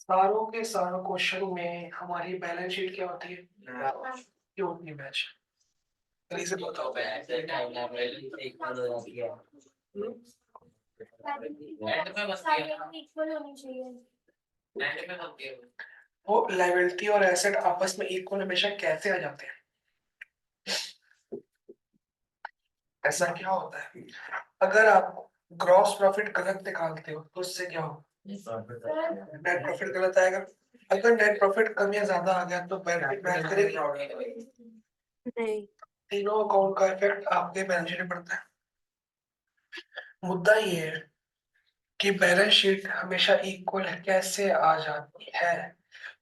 सारों के सारों क्वेश्चन में हमारी बैलेंस शीट क्या होती है? क्यों होती है मैच? रीजन बताओ। हम्म? वो लायबिलिटी और एसेट आपस में इक्वल हमेशा कैसे आ जाते हैं? ऐसा क्या होता है? अगर आप ग्रॉस प्रॉफिट गलत निकालते हो तो उससे क्या हो? नेट प्रॉफिट गलत आएगा। अगर नेट प्रॉफिट कम या ज्यादा आ गया तो बैलेंस मैच करेगी नहीं। तीनों अकाउंट का इफेक्ट आपके बैलेंस शीट में पड़ता है। मुद्दा ये है कि बैलेंस शीट हमेशा इक्वल कैसे आ जाती है।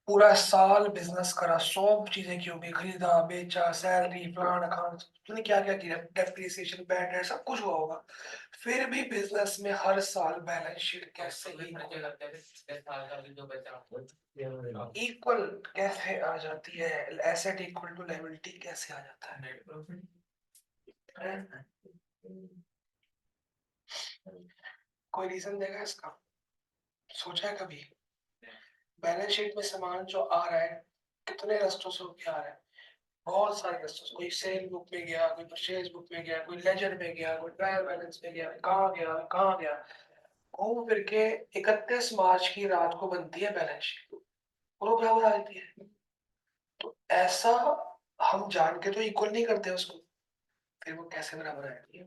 पूरा साल बिजनेस करा, सब चीजें की होगी, खरीदा बेचा, सैलरी, प्लान, अकाउंट, तूने क्या क्या किया, डेप्रिसिएशन, बैड डेट, सब कुछ हुआ होगा। फिर भी बिजनेस में हर साल बैलेंस शीट कैसे इक्वल कैसे आ जाती है? एसेट इक्वल टू लायबिलिटी कैसे आ जाता है? Net profit. कोई रीजन देगा इसका? सोचा है कभी? बैलेंस शीट में सामान जो आ रहा है कितने रस्तों से होके आ रहा है? बहुत सारे रस्तों से। कोई सेल बुक में गया, कोई परचेज बुक में गया, कोई लेजर में गया, कोई ट्रायल बैलेंस में गया, कहाँ गया कहाँ गया। घूम फिर के 31 मार्च की रात को बनती है बैलेंस शीट और वो बराबर आ जाती है। तो ऐसा हम जान के तो इक्वल नहीं करते उसको, फिर वो कैसे बराबर आएगी?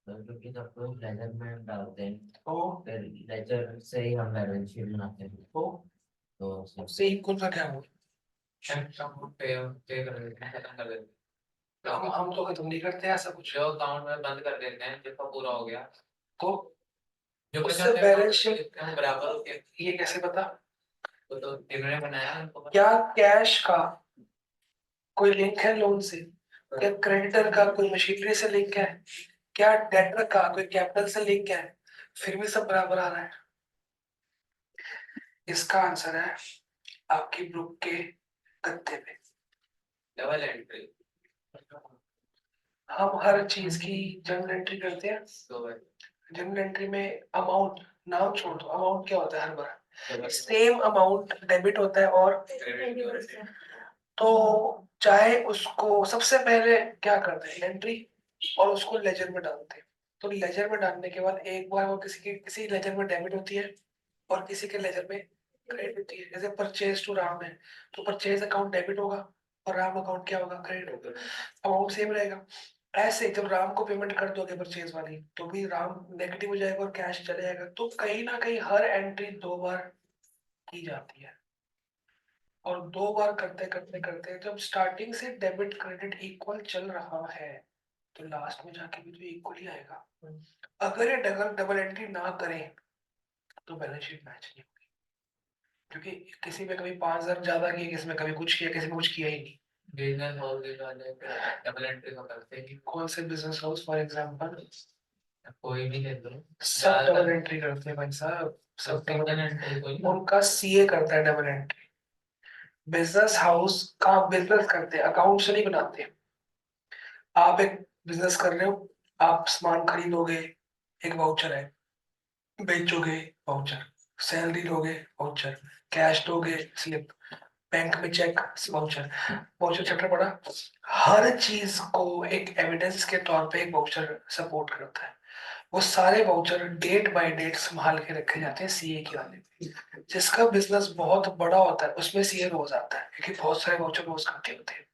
क्योंकि जब लोग लेजर में डालते हैं तो फिर लेजर से ही हम बैलेंस शीट बनाते हैं तो उससे इक्वल का क्या हुआ? पे कर देते हैं, खत्म कर देते हैं। हम तो खत्म नहीं करते ऐसा कुछ। जो अकाउंट में बंद कर देते हैं जिसका पूरा हो गया तो जो उससे बैलेंस शीट बराबर हो गया। ये कैसे पता? तो इन्होंने बनाया उनको क्या कैश का कोई लिंक है लोन से? क्या क्रेडिटर का कोई मशीनरी से लिंक है? क्या डेटर का कोई कैपिटल से लिंक है? फिर भी सब बराबर आ रहा है। इसका आंसर है आपकी बुक के गत्ते पे। डबल एंट्री हम हर चीज की जर्नल एंट्री करते हैं। जर्नल एंट्री में अमाउंट, नाम छोड़ दो, अमाउंट क्या होता है? हर बार सेम अमाउंट डेबिट होता है और तो चाहे उसको सबसे पहले क्या करते हैं? एंट्री, और उसको लेजर में डालते हैं। तो लेजर में डालने के बाद एक बार वो किसी लेजर में डेबिट होती है और किसी के लेजर में क्रेडिट होती है। जैसे परचेज टू राम है तो परचेज अकाउंट डेबिट होगा और राम अकाउंट क्या होगा? क्रेडिट होगा। अमाउंट सेम रहेगा। ऐसे जब राम को पेमेंट कर दोगे परचेज वाली तो भी राम नेगेटिव हो जाएगा और कैश चले जाएगा। तो कहीं ना कहीं हर एंट्री दो बार की जाती है और दो बार करते करते करते जब स्टार्टिंग से डेबिट क्रेडिट इक्वल चल रहा है तो लास्ट में जाके भी तो इक्वल ही आएगा। अगर ये डबल डबल एंट्री ना करें तो बैलेंस शीट मैच नहीं होगी, क्योंकि किसी में कभी 5,000 ज्यादा किया, किसी में कभी कुछ किया, किसी में कुछ किया ही नहीं। बिजनेस हाउस वाले डबल एंट्री तो करते हैं। कौन से बिजनेस हाउस फॉर एग्जांपल? कोई भी ले लो सब डबल एंट्री करते हैं भाई साहब, सब डबल एंट्री। उनका सीए करता है डबल एंट्री। बिजनेस हाउस का बिजनेस करते हैं, अकाउंट से नहीं बनाते। आप एक बिजनेस कर रहे हो, आप सामान खरीदोगे, एक वाउचर है, बेचोगे वाउचर, सैलरी लोगे वाउचर, कैश दोगे स्लिप, बैंक में चेक वाउचर। वाउचर चैप्टर पढ़ा? हर चीज को एक एविडेंस के तौर पे एक वाउचर सपोर्ट करता है। वो सारे वाउचर डेट बाय डेट संभाल के रखे जाते हैं सीए के वाले में। जिसका बिजनेस बहुत बड़ा होता है उसमें सीए रोज आता है क्योंकि बहुत सारे वाउचर रोज खाते होते हैं।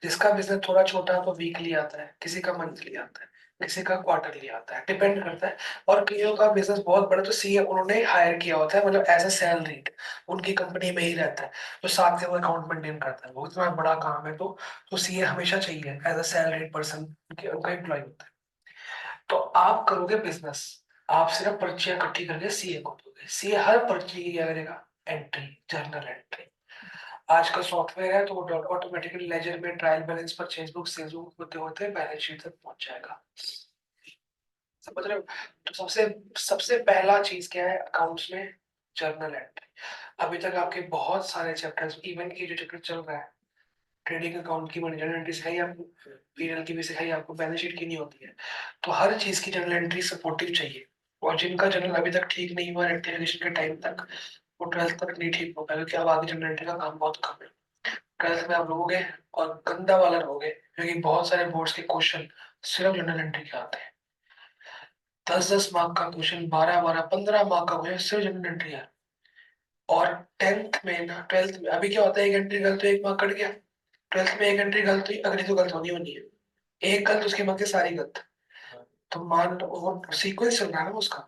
जिसका बिजनेस थोड़ा छोटा है तो वीकली आता है, किसी का मंथली आता है, किसी का क्वार्टरली आता है, डिपेंड करता है। और कईयों का बिजनेस बहुत बड़ा तो सीए उन्होंने हायर किया होता है, मतलब एज ए सैलरी उनकी कंपनी में ही रहता है। तो साथ से वो अकाउंट मेंटेन करता है, वो इतना बड़ा काम है तो सीए हमेशा चाहिए एज ए सैलरी पर्सन, उनका एम्प्लॉय होता है। तो आप करोगे बिजनेस, आप सिर्फ पर्चियां इकट्ठी करके सीए को दोगे, सीए हर पर्ची की क्या करेगा? Entry, journal entry. आज का सॉफ्टवेयर है तो वो ऑटोमेटिकली लेजर में trial balance, purchase book, sales book होते होते बैलेंस शीट तक पहुंच जाएगा। समझ रहे हो? तो सबसे सबसे पहला चीज क्या है अकाउंट्स में? Journal entry. अभी तक आपके बहुत सारे चैप्टर्स, इवन की जो चैप्टर चल रहा है, ट्रेडिंग अकाउंट की मैंने जर्नल एंट्री सिखाई आपको, पीएनएल की भी सिखाई आपको, बैलेंस शीट की नहीं होती है। तो हर चीज की जर्नल एंट्री सपोर्टिव चाहिए। और जिनका जर्नल अभी तक ठीक नहीं हुआ रेक्टिफिकेशन के टाइम तक, वो 12th तक नहीं ठीक होगा, क्योंकि अब आगे जनरल एंट्री का काम बहुत कम है। 12th में आप लोगे और गंदा वाला रहोगे, क्योंकि बहुत सारे बोर्ड्स के क्वेश्चन सिर्फ जनरल एंट्री के आते हैं। 10-10 मार्क का क्वेश्चन, 12-12, 15 मार्क का क्वेश्चन सिर्फ जनरल एंट्री है। और 10th में ना, 12th में अभी क्या होता है, एक एंट्री गलत तो 1 मार्क कट गया। 12th में एक एंट्री गलत हुई, अगली तो गलत होनी होनी है। एक गलत, उसके बाद के सारी गलत। तो मान लो वो सीक्वेंस चल रहा है ना उसका।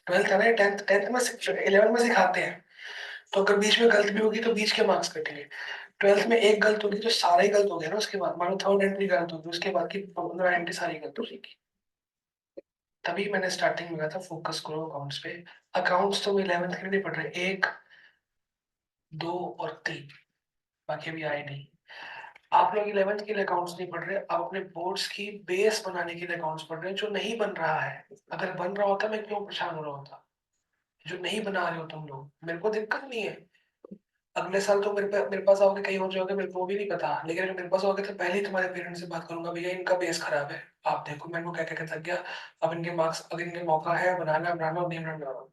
12th है ना, 10th में 11th में सिखाते हैं। तो अगर बीच में गलत भी होगी तो बीच के मार्क्स कटेंगे। 12th में एक गलत होगी तो सारा ही गलत हो गया ना, उसके बाद मान लो थर्ड एंट्री गलत होगी, उसके बाद की 15 एंट्री सारी गलत हो जाएगी। तभी मैंने स्टार्टिंग में कहा था फोकस करो अकाउंट्स पे। अकाउंट्स तो 11th के लिए नहीं पढ़ रहे, 1, 2 और 3, बाकी अभी आए नहीं। आप लोग 11th के लिए अकाउंट्स नहीं पढ़ रहे, आप अपने बोर्ड्स की बेस बनाने के लिए अकाउंट्स पढ़ रहे हैं, जो नहीं बन रहा है। अगर बन रहा होता मैं क्यों परेशान हो रहा होता। जो नहीं बना रहे हो तुम लोग, मेरे को दिक्कत नहीं है। अगले साल तो मेरे पास आओगे, कहीं और जाओगे, मेरे को वो भी नहीं पता, लेकिन अगर मेरे पास आओगे तो पहले ही तुम्हारे पेरेंट्स से बात करूंगा, भैया इनका बेस खराब है, आप देखो मेरे को क्या क्या थक गया। अब इनके मार्क्स, अगर इनके मौका है बनाना बनाना और नहीं बनाना,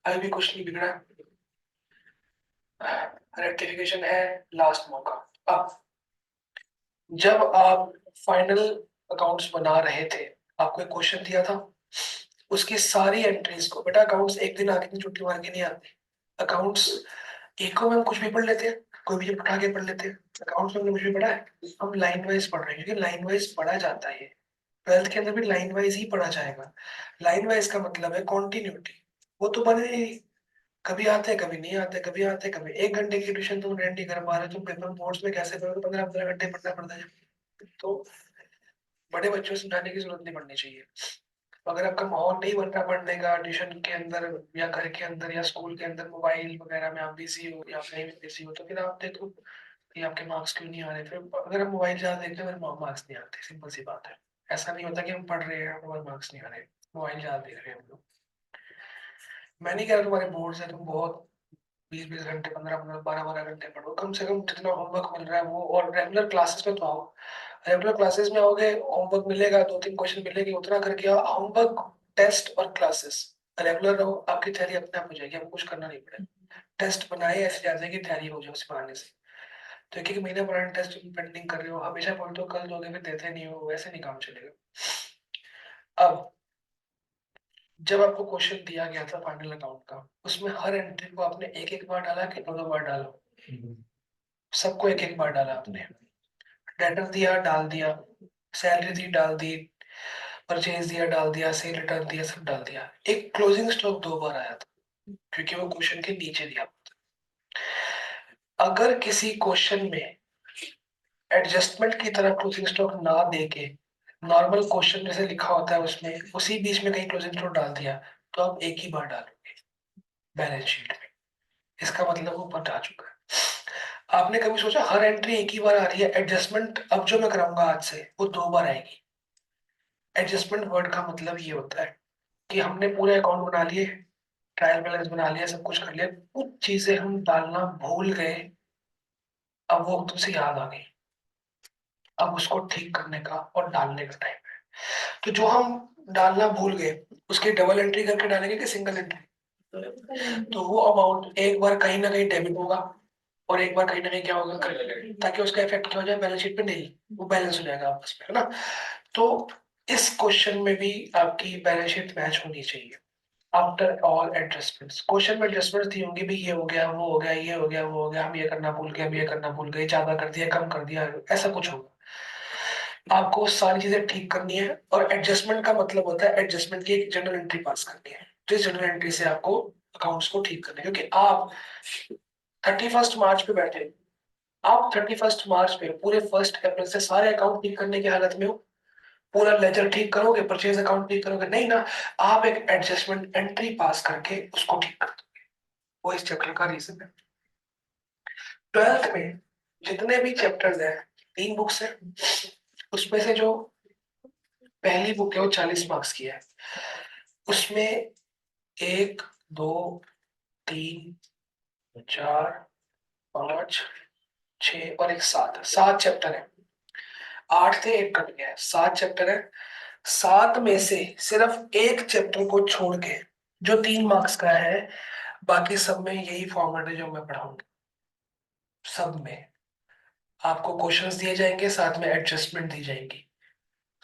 अभी भी कुछ नहीं बिगड़ा। रेक्टिफिकेशन है, लास्ट मौका। अब जब आप फाइनल अकाउंट्स बना रहे थे, आपको एक क्वेश्चन दिया था, उसकी सारी एंट्रीज को, बेटा अकाउंट्स एक दिन आके छुट्टी मार के नहीं आते। अकाउंट्स एक को हम कुछ भी पढ़ लेते हैं, कोई भी उठा के पढ़ लेते हैं। अकाउंट्स में हमने कुछ भी पढ़ा है, हम लाइन वाइज पढ़ रहे हैं, क्योंकि लाइन वाइज पढ़ा जाता है। 12th के अंदर भी लाइन वाइज ही पढ़ा जाएगा। लाइन वाइज का मतलब है कॉन्टिन्यूटी। वो तो बने ही, कभी आते हैं कभी नहीं आते, कभी आते हैं कभी। 1 घंटे की ट्यूशन तुम अटेंड नहीं कर पा रहे, तुम पेपर बोर्ड्स में कैसे करोगे, 15-15 घंटे पढ़ना पड़ता है। तो बड़े बच्चों से समझाने की जरूरत नहीं पड़नी चाहिए। अगर आपका माहौल नहीं बन रहा पढ़ने का, ट्यूशन के अंदर या घर के अंदर या स्कूल के अंदर मोबाइल वगैरह में आप बिजी हो या कहीं भी बिजी हो, तो फिर आप देखो कि आपके मार्क्स क्यों नहीं आ रहे। फिर अगर हम मोबाइल ज्यादा देखते हैं, फिर मार्क्स नहीं आते, सिंपल सी बात है। ऐसा नहीं होता कि हम पढ़ रहे हैं हमारे मार्क्स नहीं आ रहे, मोबाइल ज्यादा देख रहे हैं हम लोग। मैं नहीं कह रहा तुम्हारे बोर्ड से तुम बहुत 20-20 घंटे, 15-15, 12-12 घंटे पढ़ो, कम से कम जितना होमवर्क मिल रहा है वो, और रेगुलर क्लासेस में तो आओ। रेगुलर क्लासेस में आओगे, होमवर्क मिलेगा, 2-3 क्वेश्चन मिलेंगे, उतना करके आओ। होमवर्क, टेस्ट और क्लासेस रेगुलर रहो, आपकी तैयारी अपने आप हो जाएगी, आपको कुछ करना नहीं पड़ेगा। टेस्ट बनाए ऐसे जा जाएगी, तैयारी हो जाए उस बनाने से। तो एक एक महीने पुराने टेस्ट पेंडिंग कर रहे हो, हमेशा पढ़ते हो, कल दोगे फिर देते नहीं हो, वैसे नहीं काम चलेगा। अब जब आपको क्वेश्चन दिया गया था फाइनल अकाउंट का, उसमें हर एंट्री को आपने एक एक बार डाला कि 2-2 बार डालो? सबको एक एक बार डाला आपने। डेटर दिया, डाल दिया। सैलरी दी, डाल दी। परचेज दिया, डाल दिया। सेल रिटर्न दिया, सब डाल दिया। एक क्लोजिंग स्टॉक 2 बार आया था, क्योंकि वो क्वेश्चन के नीचे दिया। अगर किसी क्वेश्चन में एडजस्टमेंट की तरह क्लोजिंग स्टॉक ना देके, नॉर्मल क्वेश्चन जैसे लिखा होता है उसमें उसी बीच में कहीं क्लोजिंग स्टॉक डाल दिया, तो आप एक ही बार डालोगे बैलेंस शीट में। इसका मतलब ऊपर जा चुका है। आपने कभी सोचा हर एंट्री एक ही बार आ रही है? एडजस्टमेंट अब जो मैं कराऊंगा आज से वो 2 बार आएगी। एडजस्टमेंट वर्ड का मतलब ये होता है कि हमने पूरे अकाउंट बना लिए, ट्रायल बैलेंस बना लिया, सब कुछ कर लिया, कुछ चीजें हम डालना भूल गए, अब वो तुमसे याद आ गई, अब उसको ठीक करने का और डालने का टाइम है। तो जो हम डालना भूल गए, उसकी डबल एंट्री करके डालेंगे कि सिंगल एंट्री? तो वो अमाउंट एक बार कहीं ना कहीं डेबिट होगा, और एक बार कहीं ना कहीं क्या होगा, क्रेडिट, ताकि उसका इफेक्ट क्या हो जाए बैलेंस शीट पे, नहीं, वो बैलेंस हो जाएगा आपस में, है ना। तो इस क्वेश्चन में भी आपकी बैलेंस शीट मैच होनी चाहिए। आफ्टर ऑल एडजस्टमेंट्स, क्वेश्चन में एडजस्टमेंट्स दी होंगी भी, ये हो गया, वो हो गया, ये हो गया, वो हो गया, हम ये करना भूल गए, हम ये करना भूल गए, ज्यादा कर दिया, कम कर दिया, ऐसा कुछ होगा। आपको सारी चीजें ठीक करनी है, और एडजस्टमेंट का मतलब होता है एडजस्टमेंट की एक जनरल एंट्री पास करनी है, जिस जनरल एंट्री से आपको अकाउंट्स को ठीक करना है। क्योंकि आप 31 मार्च पे बैठे, आप 31 मार्च पे पूरे 1 अप्रैल से सारे अकाउंट ठीक करने की हालत में हो? पूरा लेजर ठीक करोगे, परचेज अकाउंट ठीक करोगे? नहीं ना। आप एक एडजस्टमेंट एंट्री पास करके उसको ठीक कर दो। वो इस चैप्टर का रीजन है। 12th में जितने भी चैप्टर्स हैं, 3 बुक्स है, उसमें से जो पहली बुक है वो 40 मार्क्स की है। उसमें 1, 2, 3, 4, 5, 6 और एक 7 चैप्टर है। 8 थे, एक कट गया है, 7 चैप्टर है। 7 में से सिर्फ एक चैप्टर को छोड़ के, जो 3 मार्क्स का है, बाकी सब में यही फॉर्मेट है जो मैं पढ़ाऊंगा। सब में आपको क्वेश्चंस दिए जाएंगे, साथ में एडजस्टमेंट दी जाएंगी।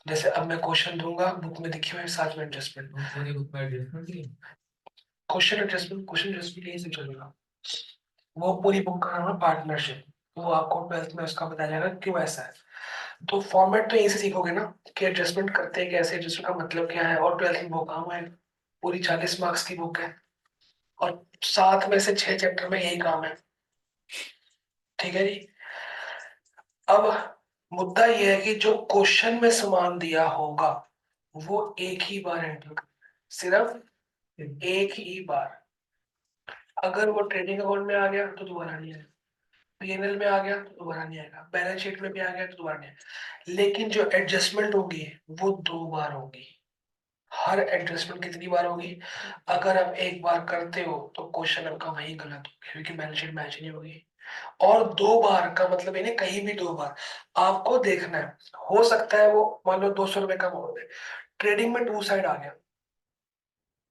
जैसे अब मैं क्वेश्चन दूंगा, बुक में लिखे हुए साथ में एडजस्टमेंट। पूरी बुक में एडजस्टमेंट की क्वेश्चन एडजस्टमेंट यही सब चलेगा। वो पूरी बुक का नाम है पार्टनरशिप। वो आपको 12th में उसका बताया जाएगा क्यों ऐसा है। तो फॉर्मेट तो यही से सीखोगे ना कि एडजस्टमेंट करते हैं कैसे, एडजस्टमेंट का मतलब क्या है, और 12th में वो काम है। पूरी 40 मार्क्स की बुक है, और 7 में से 6 चैप्टर में यही काम है। ठीक है जी। अब मुद्दा ये है कि जो क्वेश्चन में समान दिया होगा वो एक ही बार एंटर करना है, सिर्फ एक ही बार। अगर वो ट्रेडिंग अकाउंट में आ गया तो दोबारा नहीं आएगा, पीएनएल में आ गया तो दोबारा नहीं आएगा, बैलेंस शीट में भी आ गया तो दोबारा नहीं आएगा। लेकिन जो एडजस्टमेंट होगी वो 2 बार होगी। हर एडजस्टमेंट कितनी बार होगी? अगर आप एक बार करते हो तो क्वेश्चन आपका वही गलत हो गया, क्योंकि बैलेंस शीट मैच नहीं होगी। और 2 बार का मतलब इन्हें कहीं भी 2 बार आपको देखना है। हो सकता है वो मान लो 200 रुपए का अमाउंट है, ट्रेडिंग में टू साइड आ गया,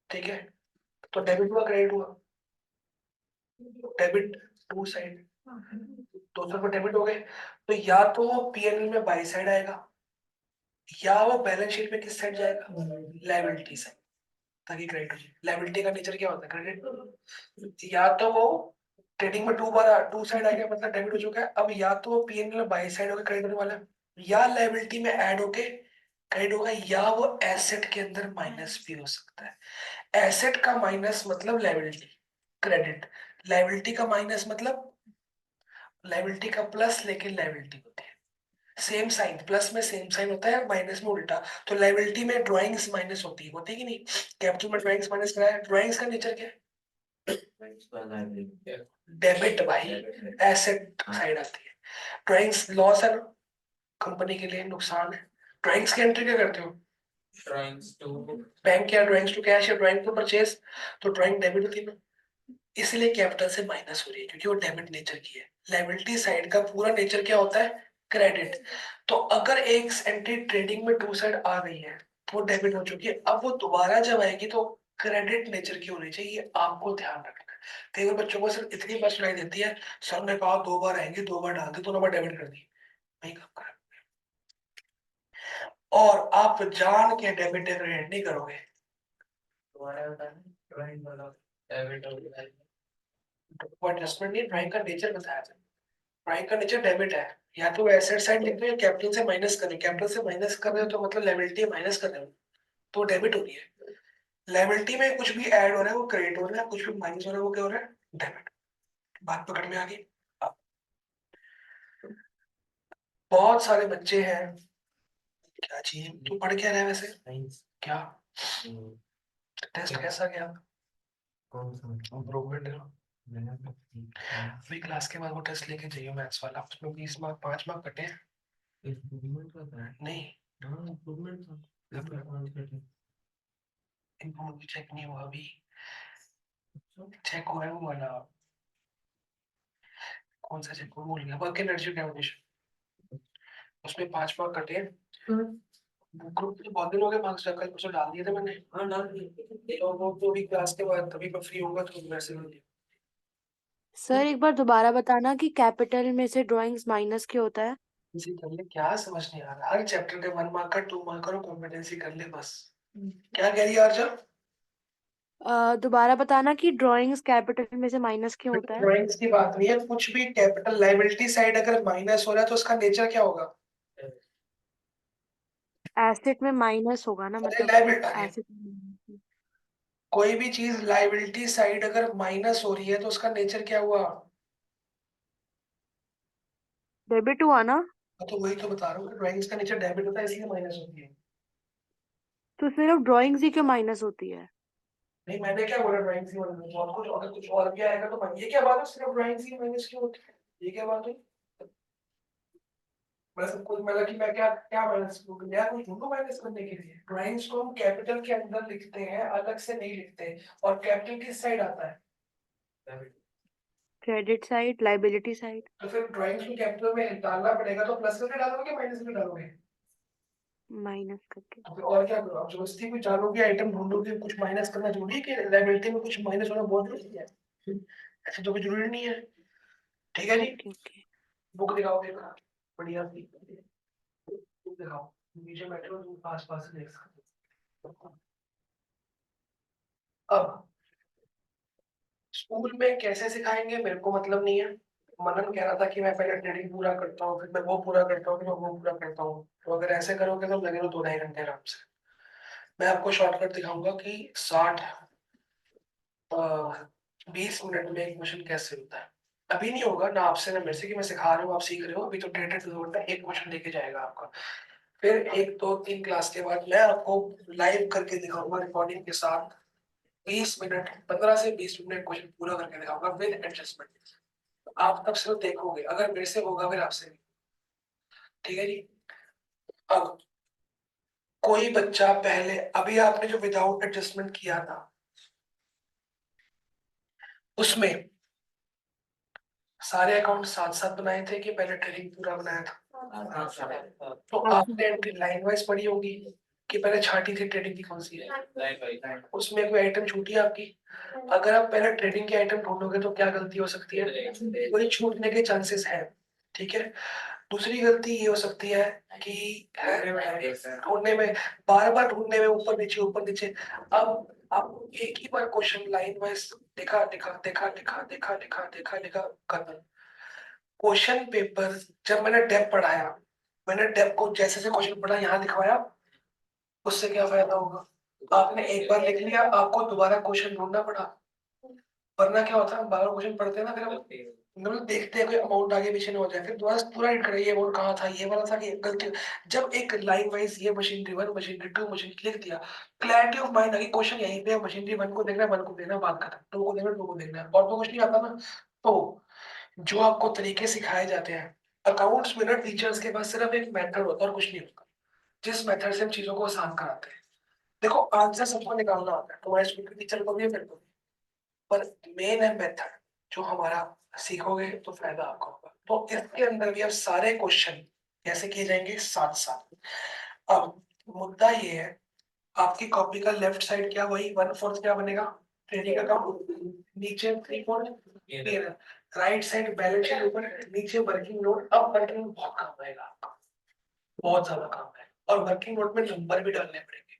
ठीक है, तो डेबिट हुआ क्रेडिट हुआ? डेबिट, टू साइड, 200 रुपये डेबिट हो गए। तो या तो वो पीएनएल में बाई साइड आएगा, या वो बैलेंस शीट में किस साइड जाएगा, लायबिलिटी साइड, ताकि क्रेडिट हो जाए। लायबिलिटी का नेचर क्या होता है, क्रेडिट। या तो वो ट्रेडिंग में 2 बार टू साइड आ गया मतलब डेबिट हो चुका है, अब या तो वो पीएनएल में बाई साइड होकर क्रेडिट होने वाला है, या लायबिलिटी में ऐड होके क्रेडिट होगा, या वो एसेट के अंदर माइनस भी हो सकता है। एसेट का माइनस मतलब लायबिलिटी, क्रेडिट। लायबिलिटी का माइनस मतलब लायबिलिटी का प्लस, लेकिन लायबिलिटी होती है सेम साइन, प्लस में सेम साइन होता है, माइनस में उल्टा। तो लायबिलिटी में ड्राइंग्स माइनस होती है कि नहीं? कैपिटल में ड्राइंग्स माइनस कराया, ड्राइंग्स का नेचर क्या है? डेबिट भाई, एसेट साइड आती है। ड्राइंग्स लॉस है ना, कंपनी के लिए नुकसान है। ड्राइंग्स की एंट्री क्या करते हो? ड्राइंग्स टू बैंक या ड्राइंग्स टू कैश या ड्राइंग टू परचेज। तो ड्राइंग डेबिट होती है ना, इसलिए कैपिटल से माइनस हो रही है क्योंकि वो डेबिट नेचर की है। लायबिलिटी साइड का पूरा नेचर क्या होता है, क्रेडिट। तो अगर एक एंट्री ट्रेडिंग में टू साइड आ गई है, वो डेबिट हो चुकी है, अब वो दोबारा जब आएगी तो क्रेडिट नेचर की होनी चाहिए, ये आपको ध्यान रखना है। कई बार बच्चों को सिर्फ इतनी बात सुनाई देती है, सर ने कहा 2 बार आएंगे, 2 बार डाल दी, 2 बार डेबिट कर दी, नहीं काम कर। और आप जान के डेबिट क्रेडिट नहीं करोगे। दोबारा बताना ड्राइंग वाला डेबिट और वो एडजस्टमेंट नहीं, ड्राइंग का नेचर बताया था। ड्राइंग का नेचर डेबिट है, या तो एसेट साइड लिख दो या कैपिटल से माइनस कर रहे हो। कैपिटल से माइनस कर रहे हो तो मतलब लायबिलिटी माइनस कर रहे हो, तो डेबिट हो रही है। लायबिलिटी में कुछ भी ऐड हो रहा है वो क्रेडिट हो रहा है, कुछ भी माइनस हो रहा है वो क्या हो रहा है, डेबिट। बात पकड़ में आ गई? अब बहुत सारे बच्चे हैं, क्या चाहिए, तू पढ़ क्या रहा है वैसे, साइंस क्या टेस्ट कैसा गया? कौन सा इम्प्रूवमेंट है। मैंने अभी क्लास के बाद वो टेस्ट लेके जाइए मैथ्स वाला, उसमें 20 मार्क, 5 मार्क कटे हैं। इम्प्रूवमेंट का था नहीं, हाँ इम्प्रूवमेंट था इम्प्रूवमेंट चेक नहीं हुआ अभी, चेक हुआ है वो वाला। कौन सा चेक हुआ भूल गया, वर्क एनर्जी एग्जामिनेशन, उसमें 5 मार्क कटे हैं। ग्रुप में बहुत दिन हो गए, मार्क्स कल परसों डाल दिए थे मैंने। हाँ डाल दिया तो वो तो अभी क्लास के बाद तभी मैं फ्री होऊंगा तो मैसेज कर दिया। सर एक बार दोबारा बताना कि कैपिटल में से ड्राइंग्स माइनस क्यों होता है। इसी कर ले, क्या समझ नहीं आ रहा, हर चैप्टर के 1 मार्क का 2 मार्क करो, कॉम्पिटेंसी कर ले बस। क्या कह रही है अर्जुन? दोबारा बताना कि ड्राइंग्स कैपिटल में से माइनस क्यों होता है। ड्राइंग्स की बात नहीं है, कुछ भी कैपिटल लायबिलिटी साइड अगर माइनस हो रहा है तो उसका नेचर क्या होगा? एसेट में माइनस होगा ना, अरे मतलब लायबिलिटी, एसेट कोई भी चीज लायबिलिटी साइड अगर माइनस हो रही है तो उसका नेचर क्या हुआ? डेबिट हुआ ना। तो वही तो बता रहा हूँ, ड्राइंग्स का नेचर डेबिट होता है इसलिए माइनस होती है। तो सिर्फ ड्राइंग्स ही क्यों माइनस होती है। नहीं मैंने क्या बोला, ड्राइंग्स ही माइनस, और कुछ अगर कुछ और भी आएगा तो ये क्या बात है, सिर्फ ड्राइंग्स ही माइनस क्यों होती है, ये क्या बात है? मैं सब कुछ मतलब कि मैं क्या क्या माइनस करूँ, मैं कुछ ढूंढूं माइनस करने के लिए? ड्राइंग्स को हम कैपिटल के अंदर लिखते हैं, अलग से नहीं लिखते। और कैपिटल किस साइड आता है? Credit side, liability side. तो फिर ड्राइंग्स को कैपिटल में डालना पड़ेगा, तो प्लस करके डालोगे माइनस में डालोगे? माइनस करके। तो फिर और क्या करो, आप जबरदस्ती कोई जानोगे आइटम ढूंढोगे, कुछ माइनस करना जरूरी है कि लायबिलिटी में कुछ माइनस होना बहुत जरूरी है? ऐसे तो कोई जरूरी नहीं है। ठीक है जी। Okay okay. बुक दिखाओ एक बढ़िया सी, बुक दिखाओ, नीचे बैठे हो तुम, आस पास से देख सकते हो। अब स्कूल में कैसे सिखाएंगे मेरे को मतलब नहीं है। मनन कह रहा था कि मैं पहले ट्रेडिंग पूरा करता हूँ, फिर मैं वो पूरा करता हूँ, फिर मैं वो पूरा करता हूँ। तो अगर ऐसे करोगे तो लगेगा 2-2.5 घंटे आराम से। मैं आपको शॉर्टकट दिखाऊंगा कि 20 मिनट में एक क्वेश्चन कैसे होता है। अभी नहीं होगा ना आपसे ना मेरे से कि मैं सिखा रहा हूँ आप सीख रहे हो, अभी तो 1.5 से 2 घंटा एक क्वेश्चन लेके जाएगा आपका। फिर 1 2 3 क्लास के बाद मैं आपको लाइव करके दिखाऊंगा रिकॉर्डिंग के साथ। 20 मिनट, 15 से 20 मिनट क्वेश्चन पूरा करके दिखाऊंगा विद एडजस्टमेंट। आप तब सिर्फ देखोगे, अगर मेरे से होगा फिर आपसे भी। ठीक है जी। अब कोई बच्चा पहले, अभी आपने जो विदाउट एडजस्टमेंट किया था उसमें सारे अकाउंट साथ साथ बनाए थे कि पहले ट्रेडिंग पूरा बनाया था? तो आपने एंट्री लाइन वाइज पढ़ी होगी कि पहले छांटी थी ट्रेडिंग की कौन सी है, उसमें कोई आइटम छूटी है आपकी? अगर आप पहले ट्रेडिंग की आइटम ढूंढोगे तो क्या गलती हो सकती है? कोई छूटने के चांसेस है। ठीक है। दूसरी गलती ये हो सकती है कि ढूंढने में, बार बार ढूंढने में, ऊपर नीचे ऊपर नीचे। अब आपको एक ही बार क्वेश्चन लाइन वाइज देखा देखा देखा देखा देखा देखा देखा देखा खत्म। क्वेश्चन पेपर जब मैंने डेप पढ़ाया, मैंने डेप को जैसे जैसे क्वेश्चन पढ़ा यहाँ लिखवाया, उससे क्या फायदा होगा? आपने एक बार लिख लिया, आपको दोबारा क्वेश्चन ढूंढना पड़ा। वरना क्या होता है, हम बार बार क्वेश्चन पढ़ते हैं ना, फिर हम मतलब देखते हैं कोई अमाउंट आगे पीछे ना हो जाए, फिर दोबारा से पूरा रीड करें ये अमाउंट कहाँ था, ये वाला था कि गलती। जब एक लाइन वाइज ये मशीनरी 1 मशीनरी 2 मशीनरी लिख दिया, क्लैरिटी ऑफ माइंड आ गई, क्वेश्चन यहीं पे मशीनरी 1 को देखना है, 1 को देखना है, बात खत्म। 2 को देखना है, 2 को देखना है, और तो कुछ नहीं आता ना। तो जो आपको तरीके सिखाए जाते हैं अकाउंट्स में ना, टीचर्स के पास सिर्फ एक मेथड होता है और कुछ नहीं होता, जिस मेथड से हम चीजों को आसान कराते हैं। देखो आंसर सबको निकालना आता है, तुम्हारे स्कूल के टीचर को भी है, मेरे को भी। पर मेन है मेथड, जो हमारा सीखोगे तो फायदा आपको होगा। तो इसके अंदर भी अब सारे क्वेश्चन कैसे किए जाएंगे, साथ साथ। अब मुद्दा ये है, आपकी कॉपी का लेफ्ट साइड क्या, वही 1/4 क्या बनेगा, ट्रेडिंग अकाउंट, नीचे 3 राइट साइड बैलेंस शीट, ऊपर नीचे वर्किंग नोट। अब वर्किंग नोट बहुत काम आएगा आपका, बहुत ज्यादा काम है। और वर्किंग नोट में नंबर भी डालने पड़ेंगे,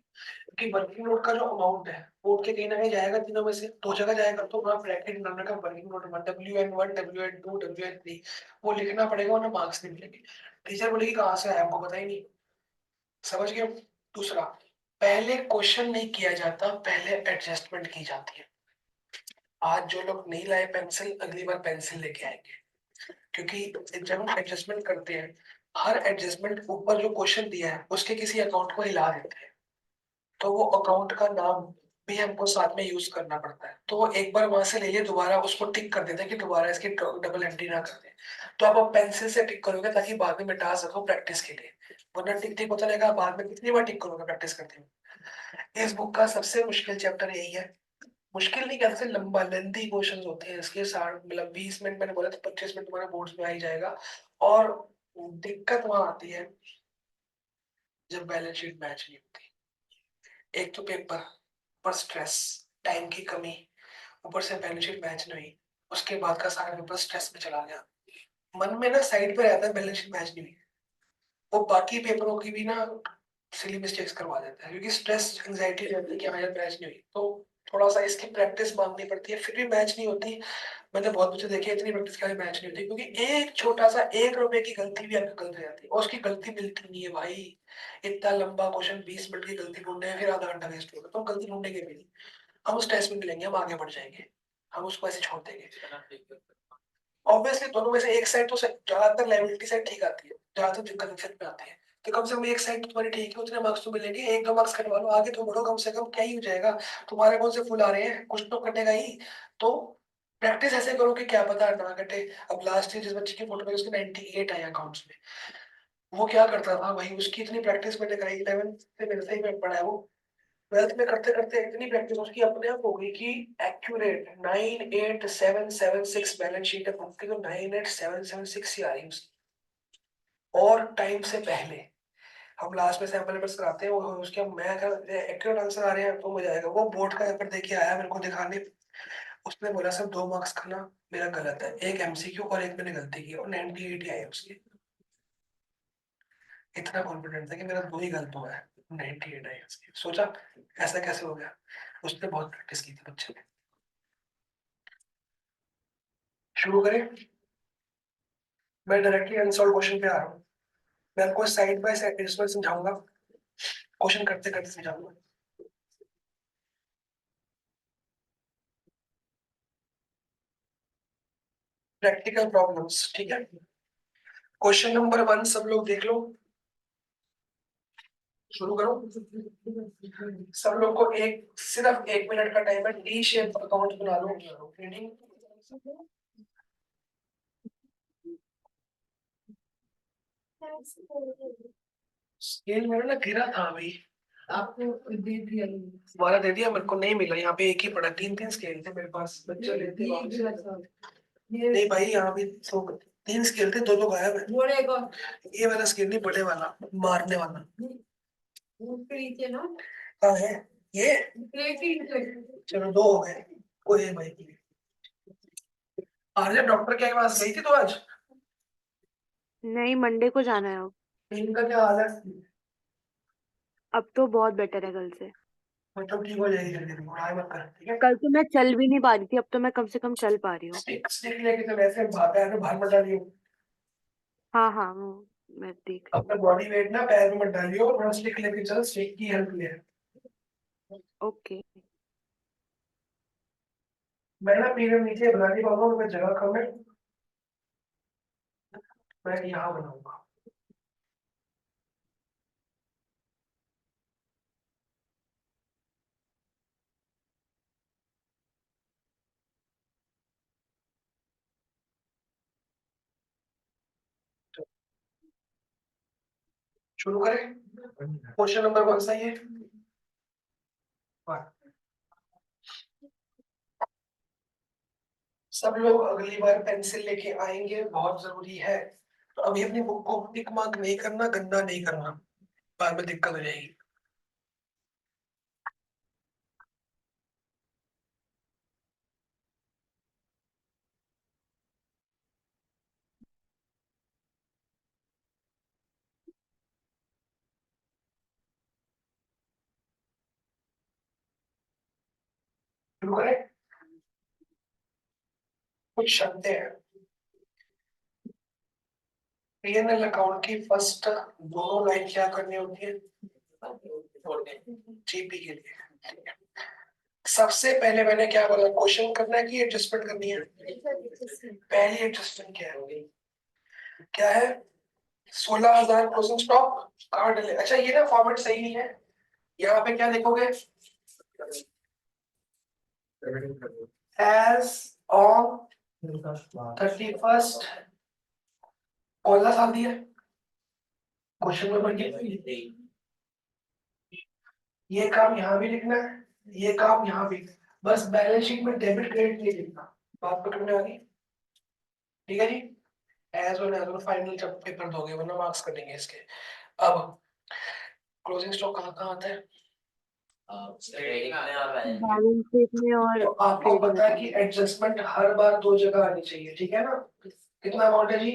क्योंकि वर्किंग नोट का जो अमाउंट है वो उठ के कहीं ना कहीं जाएगा, तीनों में से 2 जगह जाएगा। तो वहाँ ब्रैकेट नाम का working note 1 WN1 WN2 WN3 वो लिखना पड़ेगा, वरना मार्क्स नहीं मिलेंगे। टीचर बोलेगी कहाँ से आया, हमको पता ही नहीं। समझ गए? दूसरा, पहले क्वेश्चन नहीं किया जाता, पहले एडजस्टमेंट की जाती है। आज जो लोग नहीं लाए पेंसिल, अगली बार पेंसिल लेके आएंगे, क्योंकि जब हम एडजस्टमेंट करते हैं, हर एडजस्टमेंट ऊपर जो क्वेश्चन दिया है उसके किसी अकाउंट को हिला देते हैं, तो वो अकाउंट का नाम भी हमको साथ में यूज करना पड़ता है। तो वो एक बार वहां से ले लिए, दोबारा उसको टिक कर देते हैं कि दोबारा इसकी डबल एंट्री ना कर दें। तो आप पेंसिल से टिक करोगे ताकि बाद में मिटा सको प्रैक्टिस के लिए, वरना टिक टिक होता रहेगा, बाद में कितनी बार टिक करोगे प्रैक्टिस करते हुए। इस बुक का सबसे मुश्किल चैप्टर यही है। मुश्किल नहीं, कहते लंबा लेंथी क्वेश्चंस होते हैं इसके, 60 मतलब 20 मिनट मैंने बोला तो 25 मिनट तुम्हारे बोर्ड्स में आ ही जाएगा। और दिक्कत वहां आती है जब बैलेंस शीट मैच नहीं होती। एक तो पेपर पर स्ट्रेस, टाइम की कमी, ऊपर से बैलेंस शीट मैच नहीं हुई, उसके बाद का सारा पेपर स्ट्रेस में चला गया। मन में ना साइड पे रहता है बैलेंस शीट मैच नहीं हुई, वो बाकी पेपरों की भी ना सिली मिस्टेक्स करवा देता है, क्योंकि स्ट्रेस एंजाइटी रहती है कि हाँ यार मैच नहीं हुई। तो थोड़ा सा इसकी प्रैक्टिस मांगनी पड़ती है, फिर भी मैच नहीं होती। मैंने बहुत बच्चे देखे इतनी प्रैक्टिस का मैच नहीं होती, क्योंकि एक छोटा सा 1 रुपए की गलती भी आपकी गलत हो जाती है, और उसकी गलती मिलती नहीं है भाई। इतना लंबा क्वेश्चन, 20 मिनट की गलती ढूंढने में फिर आधा घंटा वेस्ट होगा, तो गलती ढूंढने के भी नहीं। हम उस टेस्ट में मिलेंगे, हम आगे बढ़ जाएंगे, हम उसको ऐसे छोड़ देंगे। ऑब्वियसली दोनों में से एक साइड तो ज्यादातर लाइबिलिटी साइड ठीक आती है, ज्यादातर दिक्कत दिक्कत में आती है। तो कम से कम एक साइड तो तुम्हारी ठीक है, उतने मार्क्स तो मिलेंगे, 1 2 मार्क्स कटवा लो, आगे तो बढ़ो, कम से कम क्या ही हो जाएगा। तुम्हारे कौन से फुल आ रहे हैं, कुछ तो कटेगा ही। तो प्रैक्टिस ऐसे करो कि क्या पता ना कटे। अब लास्ट ईयर जिस बच्चे की फोटो में उसके 98 आए अकाउंट्स में, वो क्या करता था भाई, उसकी इतनी प्रैक्टिस मैंने कराई, 11th से मेरे से ही मैं पढ़ा है वो। 12th में करते करते इतनी प्रैक्टिस उसकी अपने आप हो गई कि एक्यूरेट 98776 बैलेंस शीट है बुक की, तो 98776 ही आ रही है उसकी, और टाइम से पहले। हम लास्ट में सैंपल पेपर्स कराते हैं, वो उसके मैं अगर एक्यूरेट आंसर आ रहे हैं तो मजा आएगा। वो बोर्ड का पेपर देके आया मेरे को दिखाने, उसने बोला सर 2 मार्क्स का ना मेरा गलत है, एक एमसीक्यू और एक मैंने गलती की और 98 आए उसके। इतना कॉन्फिडेंट था कि मेरा 2 ही गलत हुआ है, 98 आए उसके। सोचा ऐसा कैसे हो गया। उसने बहुत प्रैक्टिस की थी बच्चे ने। शुरू करें। मैं डायरेक्टली अनसॉल्व क्वेश्चन पे आ रहा हूँ। मैं आपको साइड बाय साइड इसमें समझाऊंगा, क्वेश्चन करते करते समझाऊंगा। प्रैक्टिकल प्रॉब्लम्स, ठीक है। क्वेश्चन नंबर 1 सब लोग देख लो। शुरू करो। सब लोग को सिर्फ 1 मिनट का टाइम है। टी शेप अकाउंट बना लो। रीडिंग स्केल मेरा ना गिरा था अभी। आपको दे दिया तुम्हारा दे दिया, मेरे को नहीं मिला। यहाँ पे एक ही पड़ा, 3 3 स्केल थे मेरे पास, बच्चे लेते ये वापस। गिरा था। नहीं भाई, यहाँ भी तो 3 स्केल थे, 2 गायब है। बोले को ये वाला स्केल नहीं, बड़े वाला मारने वाला। उसके नीचे ना कहाँ है ये? प्लेट ही नीचे। चलो 2 हो गए। कोई है भाई। आर्या डॉक्टर के पास गई थी तो आज? नहीं, मंडे को जाना है अब। इनका क्या हाल है? अब तो बहुत बेटर है कल से। मतलब ठीक हो जाएगी जल्दी, घबराए मत कर, ठीक है। कल तो मैं चल भी नहीं पा रही थी, अब तो मैं कम से कम चल पा रही हूँ। स्टिक स्टिक लेके चल, ऐसे पैर में बाहर मत डालियो। हाँ हाँ, वो मैं देख रही अपना बॉडी वेट ना पैर में मत डालियो, थोड़ा स्टिक लेके चल, स्टिक की हेल्प ले। हूँ। ओके। मैं ना पीरियड नीचे बना नहीं पाऊंगा, मेरे जगह कम है। मैं यहाँ बनाऊंगा। शुरू करें। क्वेश्चन नंबर कौन सा ये? सब लोग अगली बार पेंसिल लेके आएंगे, बहुत जरूरी है। तो अभी अपनी बुक को टिक मार्क नहीं करना, गंदा नहीं करना, बाद में दिक्कत हो जाएगी। शुरू करें। कुछ शब्द हैं। पीएनएल अकाउंट की फर्स्ट दोनों लाइन क्या करनी होती है? जीपी के लिए, ठीक है। सबसे पहले मैंने क्या बोला, क्वेश्चन करना है कि एडजस्टमेंट करनी है? पहली एडजस्टमेंट क्या है? क्या है? 16,000 क्लोजिंग स्टॉक कहाँ डले? अच्छा ये ना फॉर्मेट सही नहीं है। यहाँ पे क्या लिखोगे? एज ऑन 31st, कौन सा साल दिया? क्वेश्चन नंबर ये काम यहाँ भी लिखना है, ये काम यहाँ भी। बस बैलेंस शीट में डेबिट क्रेडिट नहीं लिखना। बात पकड़ने वाली, ठीक है जी। एज ऑन फाइनल जब पेपर दोगे, वरना मार्क्स कटेंगे इसके। अब क्लोजिंग स्टॉक कहाँ कहाँ आता है? ट्रेडिंग में और बैलेंस शीट। बैलेंस शीट में और तो आपको ट्रेडिंग पता है अकाउंट। कि एडजस्टमेंट हर बार 2 जगह आनी चाहिए, ठीक है ना। कितना अमाउंट है जी?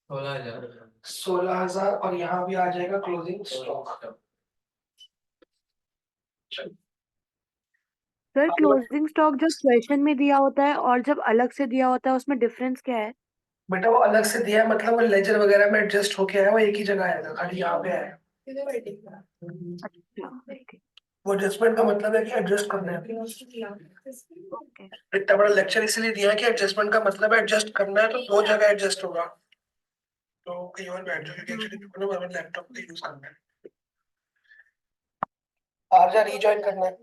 16,000। 16,000, और यहाँ भी आ जाएगा closing stock. Sir, closing stock जब क्वेश्चन में दिया होता है और जब अलग से दिया होता है, उसमें डिफरेंस क्या है? बेटा वो अलग से दिया है, मतलब वो लेजर वगैरह में एडजस्ट होके आया, वो एक ही जगह आएगा, खाली यहाँ पे आया। अच्छा, ओके। वो एडजस्टमेंट का मतलब है कि एडजस्ट करना है। ओके। इतना बड़ा लेक्चर इसलिए दिया है कि एडजस्टमेंट का मतलब है एडजस्ट करना है, तो 2 जगह एडजस्ट होगा। तो कहीं और बैठ जाओ, क्योंकि एक्चुअली लैपटॉप का यूज करना है। आ जा, रीजॉइन करना है।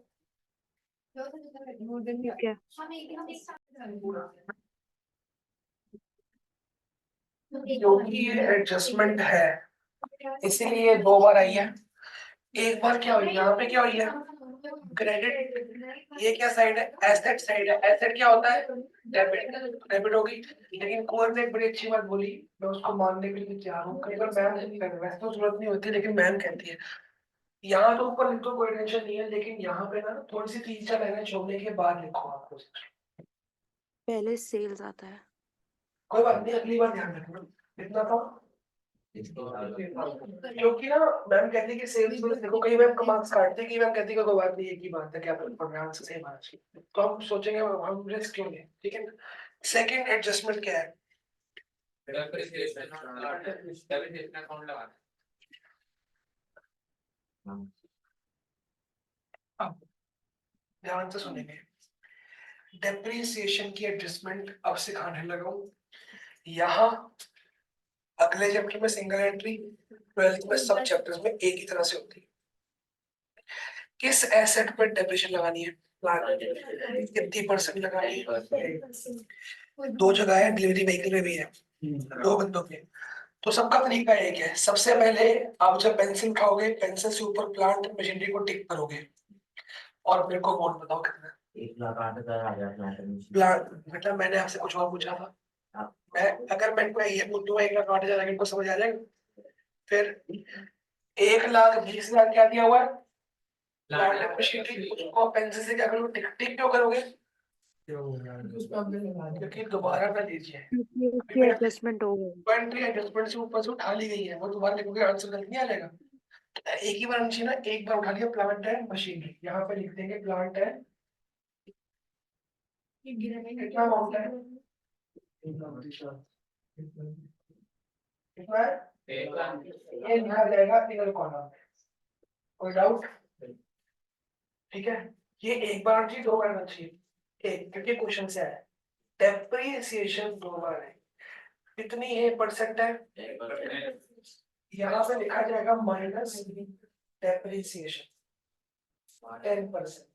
ठीक है। क्योंकि ये एडजस्टमेंट है, इसीलिए 2 बार आई है। एक बार क्या हुई, यहाँ पे क्या हुई है? क्रेडिट। ये क्या साइड है? एसेट साइड है। एसेट क्या होता है? डेबिट। डेबिट होगी। लेकिन कुंवर ने एक बड़ी अच्छी बात बोली, मैं उसको मानने के लिए तैयार हूँ। कई बार मैम, वैसे तो जरूरत नहीं होती, लेकिन मैम कहती है यहाँ तो ऊपर लिख दो, कोई टेंशन नहीं है, लेकिन यहाँ पे ना थोड़ी सी 3-4 लाइनें छोड़ने के बाद लिखो आपको। पहले सेल्स आता है। कोई बात नहीं, अगली बार ध्यान रखना। इतना था, क्योंकि ना मैम कहती है कि सेल्स में देखो, कई मैम का मार्क्स काटते हैं, कई मैम कहती है कि कोई बात नहीं, एक ही बात है कि आप प्रोग्राम से सेम आ चाहिए, तो हम सोचेंगे हम रिस्क क्यों लें, ठीक है। सेकंड एडजस्टमेंट क्या है? अब ध्यान से सुनेंगे, डेप्रिसिएशन की एडजस्टमेंट अब सिखाने लगा हूं। यहाँ अगले चैप्टर में सिंगल एंट्री, 12th में सब चैप्टर्स में एक ही तरह से होती है। किस एसेट पर डेप्रिसिएशन लगानी है? प्लान कितनी परसेंट लगानी है? दो जगह है, डिलीवरी व्हीकल में भी है, दो बंदों के। तो सबका तरीका एक है। सबसे पहले आप जब पेंसिल उठाओगे, पेंसिल से ऊपर प्लांट मशीनरी को टिक करोगे और मेरे को अमाउंट बताओ कितना। 1,08,000 प्लांट मतलब मैंने आपसे कुछ और पूछा था, मैं अगर मैं कोई ये पूछ दूंगा 1,08,000 इनको समझ आ जाएगा। फिर 1,20,000 क्या दिया हुआ है? Plant machinery. उसको पेंसिल से क्या करोगे? टिक टिक क्यों करोगे? क्योंकि दोबारा ना लीजिए, क्योंकि अभी उसकी मैंने एडजस्टमेंट हो गई। एंट्री एडजस्टमेंट से ऊपर से उठा ली गई है, वो दोबारा लिखोगे आंसर गलत नहीं आ जाएगा। एक ही बार मशीन है, एक बार उठा लिया प्लांट एंड मशीनरी, यहाँ पे लिख देंगे प्लांट एंड कितना अमाउंट है? कितना है? ये लिखा जाएगा इनर कॉलम। कोई डाउट? ठीक है, ये एक बार चाहिए, दो बार चाहिए? एक, क्योंकि क्वेश्चन से आया। डेप्रिसिएशन दो बार है, कितनी है परसेंट है? यहाँ पे लिखा जाएगा माइनस डेप्रिसिएशन 10%।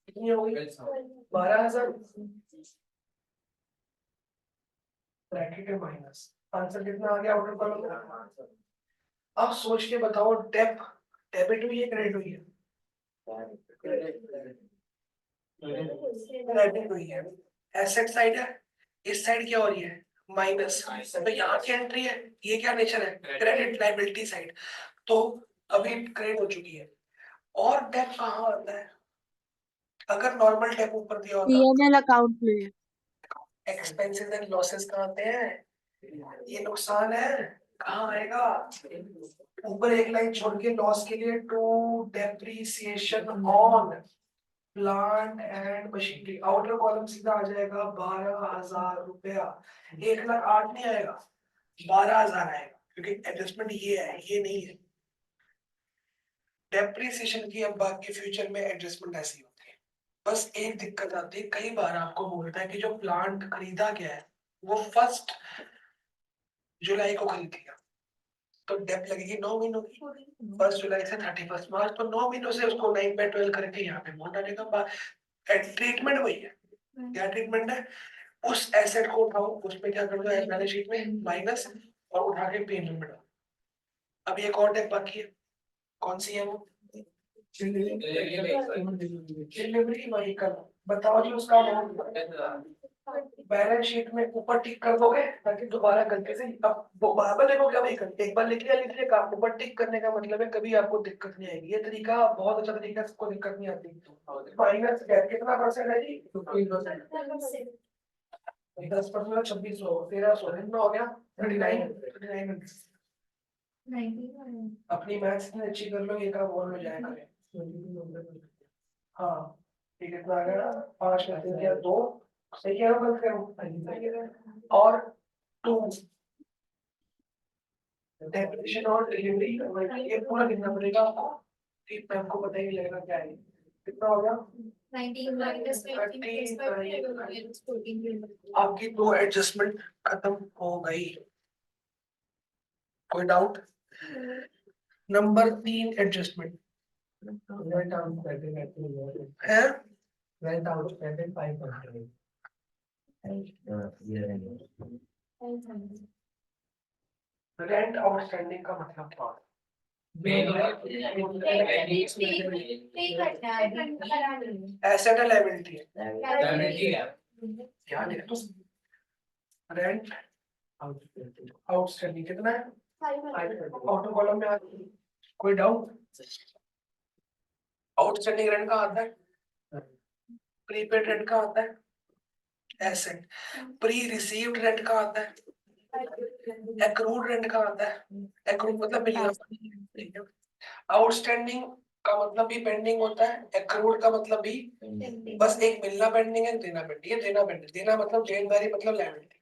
कितनी होगी? 12,000 ब्रैकेट में माइनस। आंसर कितना आ गया आउटर कॉलम में? अब सोच के बताओ, डेबिट हुई है क्रेडिट हुई है? क्रेडिट हुई है। एसेट साइड है, इस साइड क्या हो रही है? माइनस। तो यहाँ की एंट्री है, ये क्या नेचर है? क्रेडिट। लायबिलिटी साइड तो अभी क्रेडिट हो चुकी है। और डेप कहाँ आता है? अगर नॉर्मल डेप ऊपर दिया होता, पीएनएल अकाउंट में। एक्सपेंसेस एंड लॉसेस कहाँ आते हैं? ये नुकसान है, कहाँ आएगा? ऊपर एक लाइन छोड़ के लॉस के लिए, to depreciation on plant and machinery. Outer column सीधा आ जाएगा 12,000 रुपया। 1,08,000 नहीं आएगा, 12,000 आएगा, क्योंकि एडजस्टमेंट ये है, ये नहीं है। डेप्रिसिएशन की अब बाकी फ्यूचर में एडजस्टमेंट ऐसी होती है। बस एक दिक्कत आती है, कई बार आपको बोलता है कि जो प्लांट खरीदा गया है वो 1 जुलाई को खरीद लिया, तो डेप लगेगी 9 महीनों की, 1 जुलाई से 31 मार्च, तो 9 महीनों से उसको 9/12 करके यहाँ पे मोड़ डालेगा। ट्रीटमेंट वही है। क्या ट्रीटमेंट है? उस एसेट को उठाओ, उसमें क्या कर दो, बैलेंस शीट में माइनस, और उठा के पीएनएल में डालो। अब एक और डेप बाकी है, कौन सी है वो? Delivery vehicle. बताओ जी उसका अमाउंट। बैलेंस शीट में ऊपर टिक कर दोगे ताकि दोबारा गलती से, अब बराबर देखो क्या व्हीकल, एक बार लिख लिया काम, ऊपर टिक करने का मतलब है कभी आपको दिक्कत नहीं आएगी। ये तरीका बहुत अच्छा तरीका है, सबको दिक्कत नहीं आती। माइनस कितना परसेंट है जी? 10%, 2600, 1300, कितना हो गया? 39। अपनी मैथ्स इतनी अच्छी कर लो, ये काम और हो जाएगा। हाँ, ये कितना आ गया? 5 में 3 या 2, सही कह रहा हूँ गलत कह रहा हूँ? और 2 डेफिनेशन और डिलीवरी, ये पूरा लिखना पड़ेगा आपको, ठीक मैम को पता ही नहीं लगेगा क्या है। कितना हो गया? 39। आपकी 2 एडजस्टमेंट खत्म हो गई। कोई डाउट? नंबर 3 एडजस्टमेंट है, रेंट आउटस्टैंडिंग का मतलब क्या है? एसेट है लायबिलिटी है? ध्यान दे तो, रेंट आउटस्टैंडिंग कितना है? ऑटो कॉलम में आ, कोई डाउट? आउटस्टैंडिंग रेंट का आता है, प्रीपेड रेंट का आता है, एसेट। प्री रिसीव्ड रेंट का आता है, एक्रूड रेंट का आता है। एक्रूड मतलब मिलेगा। आउटस्टैंडिंग का मतलब भी पेंडिंग होता है, एक्रूड का मतलब भी बस एक मिलना पेंडिंग है, देना पेंडिंग है। देना पेंडिंग, देना मतलब देनदारी मतलब लायबिलिटी।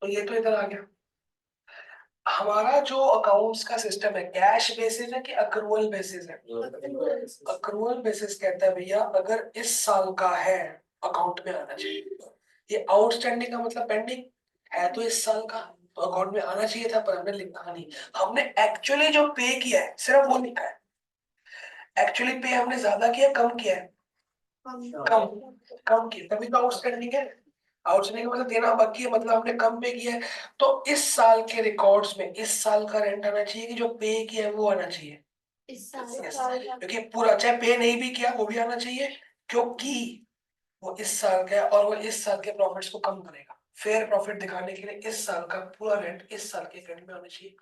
तो ये तो इधर आ गया। हमारा जो अकाउंट्स का सिस्टम है, कैश बेसिस है कि अक्रूवल बेसिस है? अक्रूवल बेसिस कहता है भैया अगर इस साल का है अकाउंट में आना चाहिए। ये आउटस्टैंडिंग का मतलब पेंडिंग है तो इस साल का, तो अकाउंट में आना चाहिए था, पर हमने लिखा नहीं। हमने एक्चुअली जो पे किया है सिर्फ वो लिखा है। एक्चुअली पे हमने ज्यादा किया कम किया है? कम। कम किया तभी तो आउटस्टैंडिंग है। आउटस्टैंडिंग मतलब देना बाकी है, मतलब हमने कम पे किया है। तो इस साल के रिकॉर्ड्स में इस साल का रेंट आना चाहिए कि जो पे किया है वो आना चाहिए? क्योंकि पूरा चाहे पे नहीं भी किया वो भी आना चाहिए, क्योंकि वो इस साल का है और वो इस साल के प्रॉफिट्स को कम करेगा। फेयर प्रॉफिट दिखाने के लिए इस साल का पूरा रेंट इस साल के रेंट में आना चाहिए।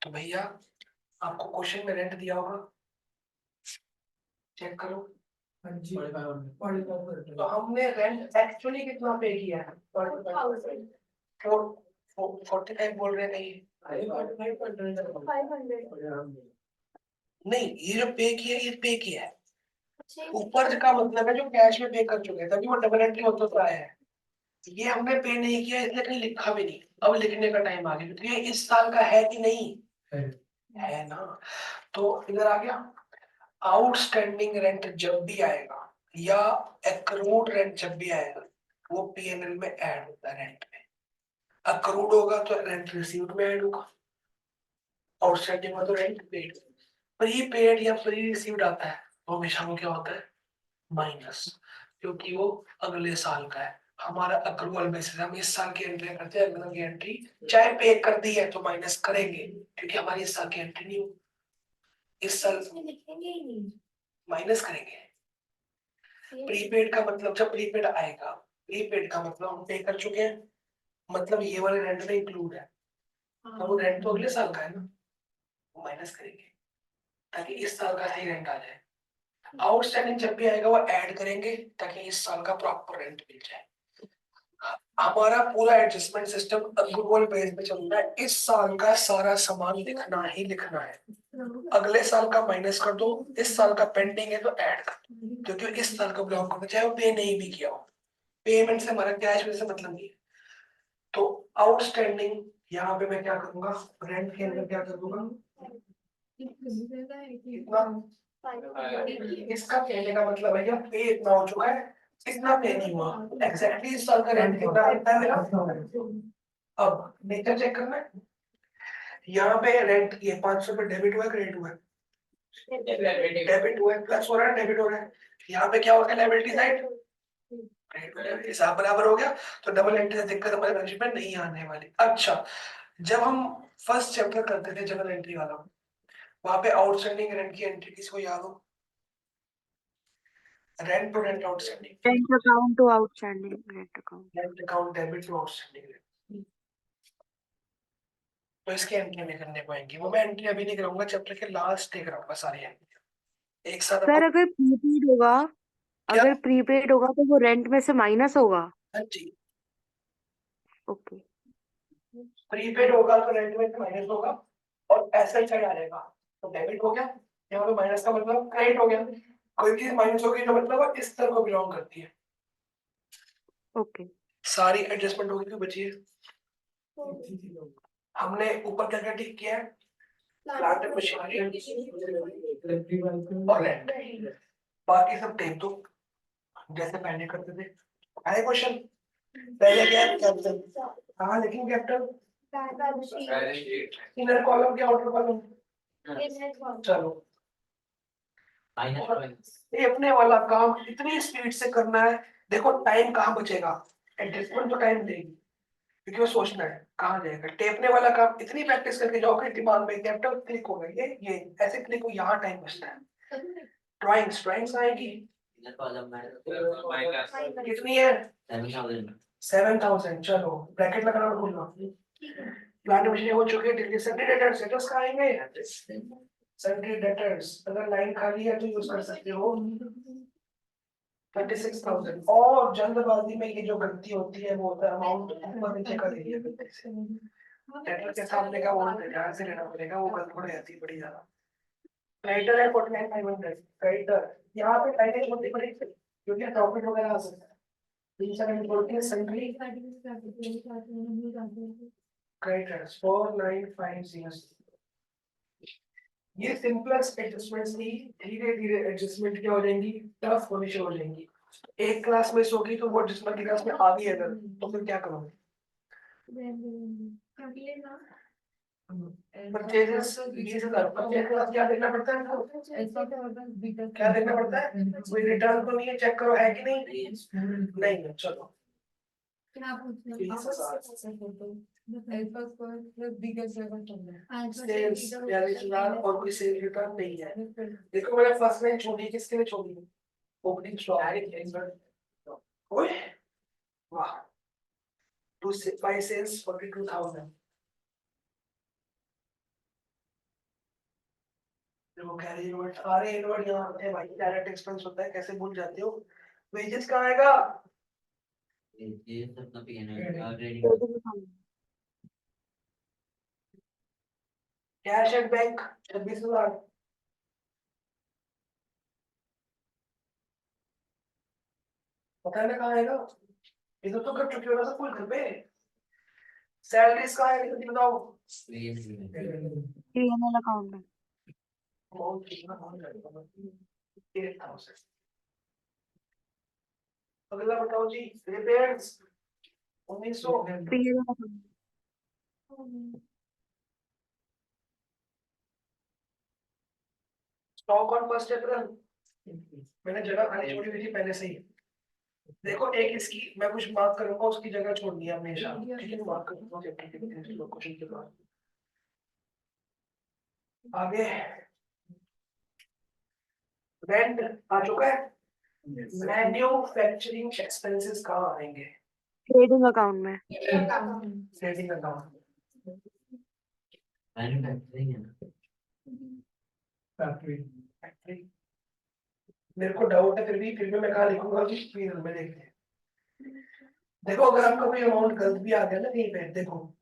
तो भैया आपको क्वेश्चन में रेंट दिया होगा, चेक करो। तो हमने रेंट एक्चुअली कितना पे किया है? 45 बोल रहे नहीं? नहीं, ये जो पे किया है ये पे किया है। ऊपर का मतलब है जो कैश में पे कर चुके हैं, तभी वो डबल एंट्री होता तो आया है। ये हमने पे नहीं किया इसलिए कहीं लिखा भी नहीं। अब लिखने का टाइम आ गया, क्योंकि ये इस साल का है कि नहीं है ना। तो इधर आ गया। आउटस्टैंडिंग रेंट जब भी आएगा या एक्रूड रेंट जब भी आएगा वो पीएनएल में ऐड होता है रेंट में। अक्रूड होगा तो रेंट रिसीव्ड में ऐड होगा, आउटस्टैंडिंग होगा तो रेंट पेड। प्रीपेड या प्री रिसीव्ड आता है तो हमेशा वो क्या होता है? माइनस, क्योंकि वो अगले साल का है। हमारा अक्रूवल बेसिस, हम इस साल की एंट्री करते हैं, अगले की एंट्री चाहे पे कर दी है तो माइनस करेंगे, क्योंकि हमारी इस साल की एंट्री नहीं हुई। इस साल माइनस करेंगे। प्रीपेड का मतलब जब प्रीपेड आएगा, प्रीपेड का मतलब हम पे कर चुके हैं, मतलब ये वाले रेंट में इंक्लूड है, तो वो रेंट तो अगले साल का है ना, वो माइनस करेंगे ताकि इस साल का सही रेंट आ जाए। आउटस्टैंडिंग जब भी आएगा वो ऐड करेंगे ताकि इस साल का प्रॉपर रेंट मिल जाए। हमारा पूरा एडजस्टमेंट सिस्टम अक्रूवल बेस पे चल रहा है। इस साल का सारा सामान लिखना ही लिखना है, अगले साल का माइनस कर दो, इस साल का पेंडिंग है तो ऐड कर दो, क्योंकि इस साल का बिलोंग करता है चाहे वो पे नहीं भी किया हो। पेमेंट से हमारा कैश में से मतलब नहीं है। तो आउटस्टैंडिंग यहाँ पे मैं क्या करूंगा, रेंट के अंदर क्या कर दूंगा, इसका कहने का मतलब है पे इतना हो चुका है, इतना पे नहीं हुआ। एग्जैक्टली इस साल का रेंट कितना लगता है मेरा? अब नेचर चेक करना है। यहाँ पे रेंट ये 500 पे डेबिट हुआ क्रेडिट हुआ? डेबिट हुआ, प्लस हो रहा है डेबिट हो रहा है। यहाँ पे क्या होगा लायबिलिटी साइड? हिसाब बराबर हो गया, तो डबल एंट्री से दिक्कत हमारे बैलेंस शीट में नहीं आने वाली। अच्छा, जब हम फर्स्ट चैप्टर करते थे जनरल एंट्री वाला, वहां पे आउटस्टैंडिंग रेंट की एंट्री किसको याद हो? Rent to rent outstanding, Rent account to outstanding rent account. Rent account debit to outstanding rent. तो इसकी एंट्री नहीं करने पाएंगे, वो मैं एंट्री अभी नहीं कराऊंगा, चैप्टर के लास्ट डे कराऊंगा सारी एंट्री एक साथ। सर अगर प्रीपेड होगा, क्या? अगर प्रीपेड होगा तो वो रेंट में से माइनस होगा? हाँ जी, ओके। प्रीपेड होगा तो रेंट में माइनस होगा और एसेट साइड आ जाएगा तो डेबिट हो गया। यहाँ पे माइनस का मतलब क्रेडिट हो गया। कोई चीज माइनस होगी तो मतलब वो इस तरह को बिलोंग करती है। ओके। सारी एडजस्टमेंट होगी तो बची है। हमने ऊपर क्या क्या ठीक किया है? प्लांट एंड मशीनरी और रेंट, बाकी सब टेप दो जैसे पहले करते थे। आए क्वेश्चन? पहले क्या है कैपिटल, हाँ लेकिन कैपिटल इनर कॉलम के आउटर कॉलम, चलो ये अपने वाला काम इतनी स्पीड से करना है। देखो टाइम कहाँ बचेगा, एडजस्टमेंट तो टाइम देगी, क्योंकि वो सोचना है कहाँ जाएगा। टेपने वाला काम इतनी प्रैक्टिस करके जाओगे दिमाग में कैपिटल क्लिक होगा, ये ऐसे क्लिक हो, यहाँ टाइम बचता है। ड्राइंग्स आएगी कितनी है? 7,000। चलो ब्रैकेट लगाना भूलना। प्लांट मशीन हो चुकी है, डेटा सेंटर्स का आएंगे सन्ड्री डेटर्स अगर लाइन खाली है तो यूज कर सकते हो 36,000। और जल्दबाजी में ये जो गलती होती है वो होता है अमाउंट ऊपर नीचे कर दिया गलती से। डेटर के सामने का वो ध्यान से लेना पड़ेगा, वो गलत हो जाती है बड़ी ज्यादा। क्रेडिटर है 49,500 क्रेडिटर, यहाँ पे लाइनें छोटी बड़ी क्योंकि प्रॉफिट वगैरह आ सकता है। दूसरा बोलते हैं सन्ड्री क्रेडिटर्स 49,500। ये सिंपलेस्ट एडजस्टमेंट्स थी, धीरे धीरे एडजस्टमेंट क्या हो जाएंगी, टफ होनी शुरू हो जाएंगी। एक क्लास में होगी तो वो एडजस्टमेंट की क्लास में आ गई अगर तो फिर क्या करोगे? परचेजेस 20,000 परचेज के बाद क्या देखना पड़ता है आपको? क्या देखना पड़ता है? कोई रिटर्न तो नहीं है, चेक करो है कि नहीं। नहीं है, चलो सेल्स 42,000 और कोई सेल रिटर्न नहीं है। देखो मैंने फर्स्ट लाइन छोड़ी, किसके लिए छोड़ी? Opening stock. ओए वाह, टू बाय सेल्स 42,000। देखो कैरी इनवर्ट आ रहे, इनवर्ट यहाँ होते हैं भाई, डायरेक्ट एक्सपेंस होता है, कैसे भूल जाते हो? वेजेस कहाँ आएगा? ये सब तो PNL trading trading account cash at bank 26,000। पता है ना कहाँ आएगा? ये तो कर चुके हो ना सब कुछ घर पे। सैलरीज कहाँ आएगा जल्दी बताओ। पीएनएल अकाउंट में अमाउंट कितना होना चाहिए? 8,000। अगला बताओ जी, repairs 1900। P N L account stock on 1 April, मैंने जगह खाली छोड़ी हुई थी पहले से ही। देखो एक इसकी मैं कुछ मार्क करूंगा, उसकी जगह छोड़नी है हमेशा, ठीक है? मार्क करूंगा क्वेश्चन के बाद। आगे रेंट आ चुका है। मैन्युफैक्चरिंग एक्सपेंसेस कहाँ आएंगे? ट्रेडिंग अकाउंट में ट्रेडिंग अकाउंट। मैन्युफैक्चरिंग है ना। फैक्ट्री मेरे को डाउट है, फिर भी मैं कहाँ लिखूंगा कि फिर में देखते हैं। देखो अगर आपका कोई अमाउंट गलत भी आ गया ना कहीं पे, देखो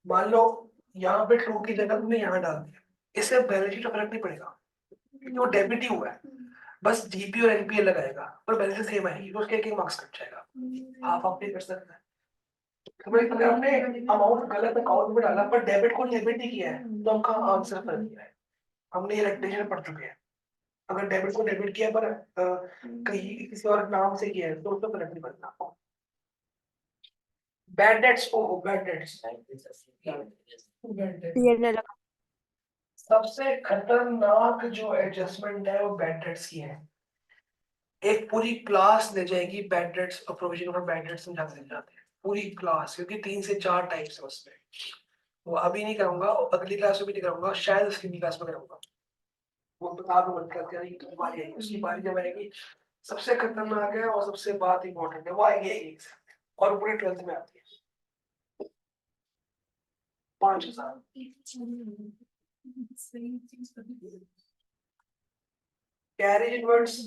मान लो यहाँ पे ट्रू की जगह तुमने यहाँ डाल दिया, इससे बैलेंस शीट में फर्क नहीं पड़ेगा क्योंकि वो डेबिट ही हुआ है। बस जीपी और एनपीए लगाएगा और बैलेंस सेम आएगी, तो उसके एक मार्क्स कट जाएगा। हाफ हाफ भी कर सकता है। तो भाई अगर हमने अमाउंट गलत अकाउंट में डाला पर डेबिट को डेबिट ही किया है तो हमका आंसर फर्क दिया है। हमने ये रेक्टेशन पढ़ चुके हैं। अगर डेबिट को डेबिट किया पर कहीं किसी और नाम से किया है तो उसका फर्क नहीं पड़ता। बैड डेट्स, ओ बैड डेट्स, पीएनएल अकाउंट सबसे खतरनाक जो एडजस्टमेंट है वो बैड डेट्स की है। एक पूरी क्लास ले जाएगी बैड डेट्स और प्रोविजन फॉर बैड डेट्स समझाते हैं पूरी क्लास, क्योंकि 3 से 4 टाइप्स है उसमें। वो अभी नहीं कराऊंगा, अगली क्लास में भी नहीं कराऊंगा, शायद उसकी भी क्लास में कराऊंगा। वो बता दो बंद करके आएगी तो बारी आएगी, उसकी बारी जब आएगी सबसे खतरनाक है और सबसे बात इंपॉर्टेंट है वो आएगी एग्जाम में, और पूरे 12th में आती है 5,000। कैरेज इनवर्ट्स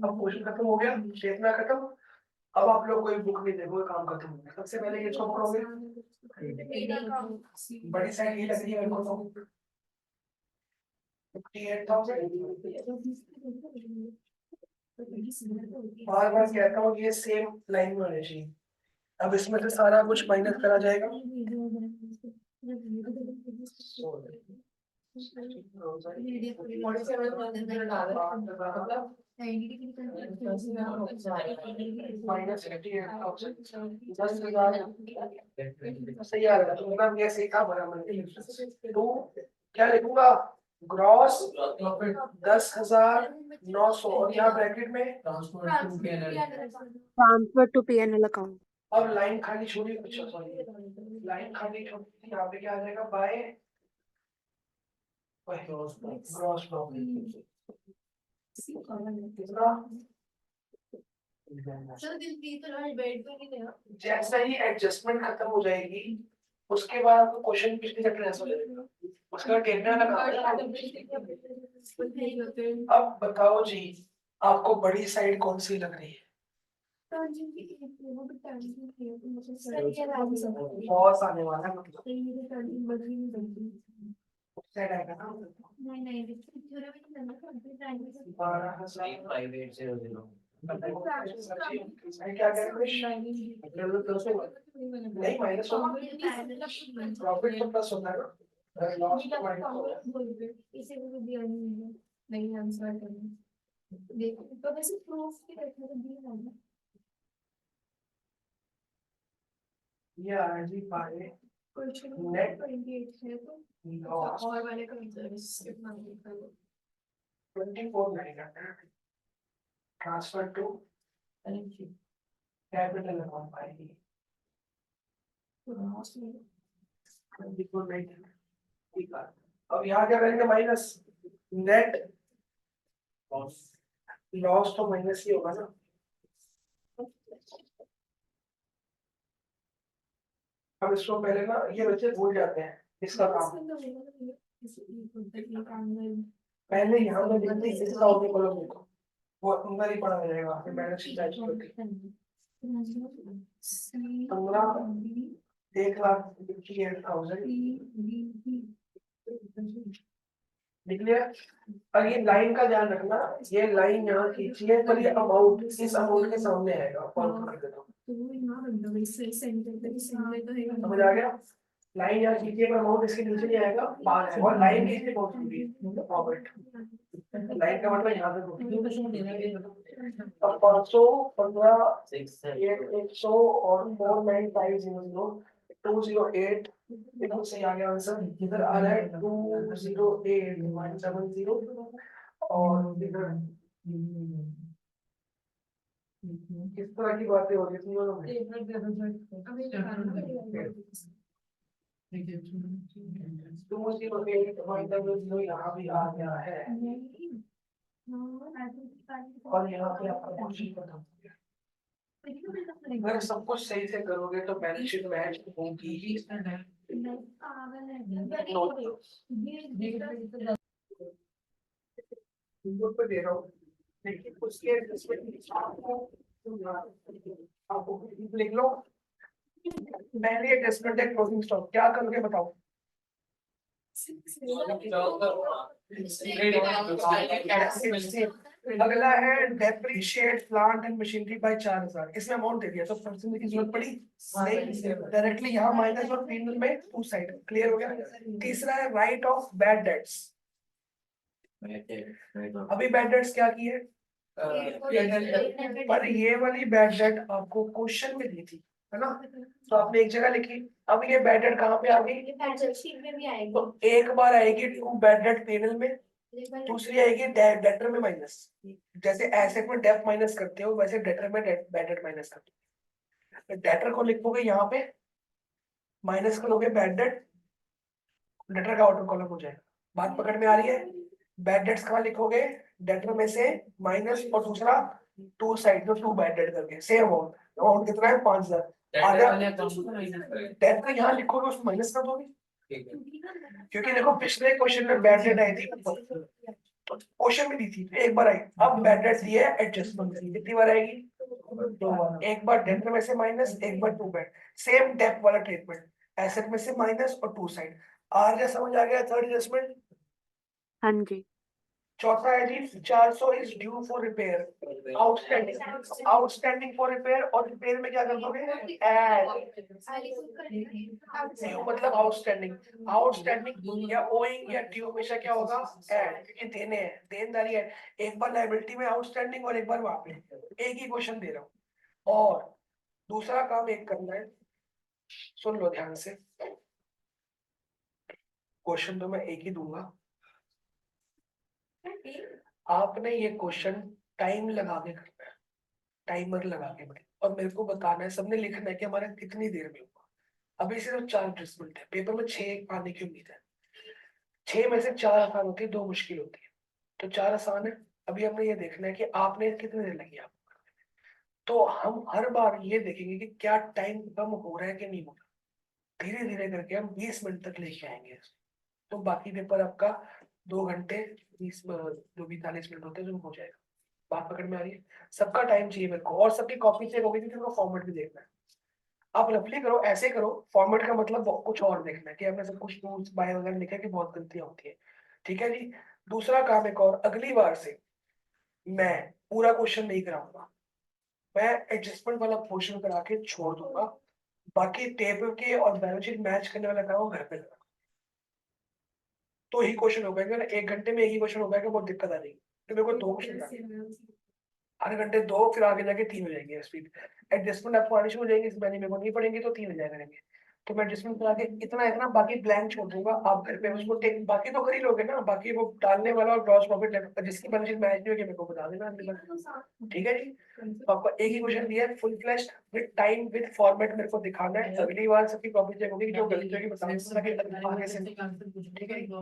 अब क्वेश्चन खत्म हो गया, चेतना खत्म। अब आप लोग कोई बुक नहीं देखोगे, काम खत्म हो गया। सबसे पहले किसको पढ़ोगे? बड़ी साइड ये लग रही है मेरे को तो 58,000। बार बार कहता हूँ ये सेम लाइन में होनी चाहिए। अब इसमें से सारा कुछ माइनस करा जाएगा। माइनस 58,000 सही आ रहा है, तो मतलब ये सही था बराबर। तो क्या लिखूंगा? ग्रॉस 10,900 और यहाँ ब्रैकेट में ट्रांसफर टू पीएनएल अकाउंट अब लाइन खाली छोड़ी, अच्छा सॉरी लाइन खाली छोड़ी थी, यहाँ पे क्या आ जाएगा? बाय ग्रॉस प्रॉफिट कितना? सर दिलप्रीत तो आज बेड पे नहीं गया। जैसे ही एडजस्टमेंट खत्म हो जाएगी उसके बाद आपको क्वेश्चन पिछले चैप्टर ऐसा हो जाएगा, उसके बाद टेढ़ा लगा। अब बताओ जी, आपको बड़ी साइड कौन सी लग रही है? बहुत आने वाला है मतलब साइड आएगा ना 12,000। 5800 क्या कह रहे हैं? नहीं माइनस प्रॉफिट तो प्लस होता है ना, लॉस तो माइनस होगा। इसे भी दिया नहीं है, नहीं आंसर करना देखो तो वैसे प्रूफ की देखने को दिया है ना। ये आ जी पाए क्वेश्चन नेट 28 है तो लॉस और वाले का आंसर कितना निकालो 24 मिलेगा, ट्रांसफर टू कैपिटल अकाउंट आएगी 24 मिलेगा। ठीक है, अब यहाँ क्या करेंगे? माइनस नेट लॉस तो माइनस ही होगा ना। अब इसको पहले ना ये बच्चे भूल जाते हैं इसका काम, पहले यहाँ पे लिखते हैं इसका होने को लोग देखो वो अंदर ही पड़ा रहेगा, फिर बैलेंस शीट टाइप करके 1,58,000 लिख लिया। और ये लाइन का ध्यान रखना, ये लाइन यहाँ खींचिए पर ये अमाउंट इस अमाउंट के सामने आएगा, फॉर्म कर देता हूँ। समझ आ गया? लाइन यहाँ खींचिए पर अमाउंट इसके नीचे नहीं आएगा, बाहर है, और लाइन कैसे पहुंचेगी? प्रॉफिट लाइन का मतलब यहाँ से पहुंचेगी। अब 500 15 100 और 49500 208 बिल्कुल सही आ गया आंसर। इधर आ रहा है 208,170 और इधर किस तरह की बातें हो रही थी दोनों में? 208,170 यहाँ भी आ गया है और यहाँ पे आपका क्वेश्चन खत्म हो गया। अगर सब कुछ सही से करोगे तो बैलेंस शीट मैच होगी ही। इनपुट पे दे रहा हूँ लेकिन उसके आपको लिख लो पहले एडजस्टमेंट है क्लोजिंग स्टॉक, क्या करोगे बताओ? अगला है depreciate plant and machinery by 4,000, इसमें अमाउंट दे दिया तो फंक्शन की जरूरत पड़ी नहीं, डायरेक्टली यहाँ माइनस और पीनल में टू साइड क्लियर हो गया। तीसरा है राइट ऑफ बैड डेट्स, अभी बैड डेट्स क्या की है? पर ये वाली बैड डेट आपको क्वेश्चन में दी थी है ना, तो आपने एक जगह लिखी। अब ये बैड डेट कहाँ पे आ गई? तो एक बार आएगी टू बैड डेट पीनल में, दूसरी आएगी डेटर में माइनस, जैसे एसेट में डेप माइनस करते हो वैसे डेटर में बैड डेट माइनस करते हो। डेटर को लिखोगे यहाँ पे, माइनस करोगे बैड डेट, डेटर का आउटर कॉलम हो जाएगा। बात पकड़ में आ रही है? बैड डेट्स कहाँ लिखोगे? डेटर में से माइनस और दूसरा टू साइड में टू बैड डेट करके सेम अमाउंट, अमाउंट कितना है 5,000। डेट का यहाँ लिखोगे उसमें माइनस कर दोगे क्योंकि देखो पिछले क्वेश्चन में बैड डेट आई थी, क्वेश्चन में दी थी एक बार आई, अब बैड डेट दी है एडजस्टमेंट कितनी बार आएगी? 2 बार, एक बार डेट में से माइनस, एक बार टू बैड, सेम डेप वाला ट्रीटमेंट, एसेट में से माइनस और टू साइड। आ गया समझ आ गया थर्ड एडजस्टमेंट? हाँ जी। चौथा है जी 400 is due for repair, outstanding for repair, और रिपेयर में क्या कर दोगे? ऐड ड्यू मतलब आउटस्टैंडिंग, आउटस्टैंडिंग या ओइंग या ड्यू हमेशा क्या होगा? ऐड, क्योंकि देने हैं, देनदारी है। एक बार लायबिलिटी में आउटस्टैंडिंग और एक बार वहां पे, एक ही क्वेश्चन दे रहा हूँ। और दूसरा काम एक करना है, सुन लो ध्यान से, क्वेश्चन तो मैं एक ही दूंगा, आपने ये क्वेश्चन टाइम लगा के करना है, टाइमर लगा के और मेरे को बताना है, सबने लिखना है कि हमारा कितनी देर में होगा। अभी सिर्फ 4 एडजस्टमेंट है, पेपर में 6 आने की उम्मीद है, 6 में से 4 आसान होती है, 2 मुश्किल होती है, तो 4 आसान है। अभी हमने ये देखना है कि आपने कितनी देर लगी आपको, तो हम हर बार ये देखेंगे कि क्या टाइम कम हो रहा है कि नहीं हो रहा, धीरे धीरे करके हम 20 मिनट तक लेके आएंगे। तो बाकी पेपर आपका 2 घंटे 40 मिनट होते हैं जो हो जाएगा। बात पकड़ में आ रही है? सबका टाइम चाहिए मेरे को, और सबकी कॉपी चेक होगी क्योंकि उनको फॉर्मेट भी देखना है। आप रफली करो, ऐसे करो, फॉर्मेट का मतलब कुछ और देखना है कि आपने सब कुछ रूल्स बाय वगैरह लिखा है कि बहुत गलतियां होती है। ठीक है जी। दूसरा काम एक और, अगली बार से मैं पूरा क्वेश्चन नहीं कराऊंगा, मैं एडजस्टमेंट वाला पोर्शन करा के छोड़ दूंगा, बाकी टेबल के और बैलेंस मैच करने वाला काम घर पे लगा, तो ही क्वेश्चन हो पाएगा ना। 1 घंटे में एक ही क्वेश्चन हो पाएगा, बहुत दिक्कत आ जाएगी। तो मेरे को 2 क्वेश्चन, आधे घंटे दो, फिर आगे जाके 3 हो जाएंगे स्पीड। एडजस्टमेंट आपको आनी शुरू हो जाएगी, इस महीने मेरे को नहीं पड़ेंगे तो 3 हो जाया करेंगे। तो मैं एडजस्टमेंट करा के इतना इतना बाकी ब्लैंक छोड़ दूंगा, आप घर पे उसको टेक बाकी तो कर ही लोगे ना, बाकी वो डालने वाला और ग्रॉस प्रॉफिट जिसकी बैलेंस शीट मैच नहीं होगी मेरे को बता देना अगली बार। ठीक है जी। तो आपको एक ही क्वेश्चन दिया है, full flashed with time with format मेरे को दिखाना है। अगली बार सबकी कॉपी चेक होगी, जो गलती होगी बता दूंगा कि आगे से। ठीक है जी। तो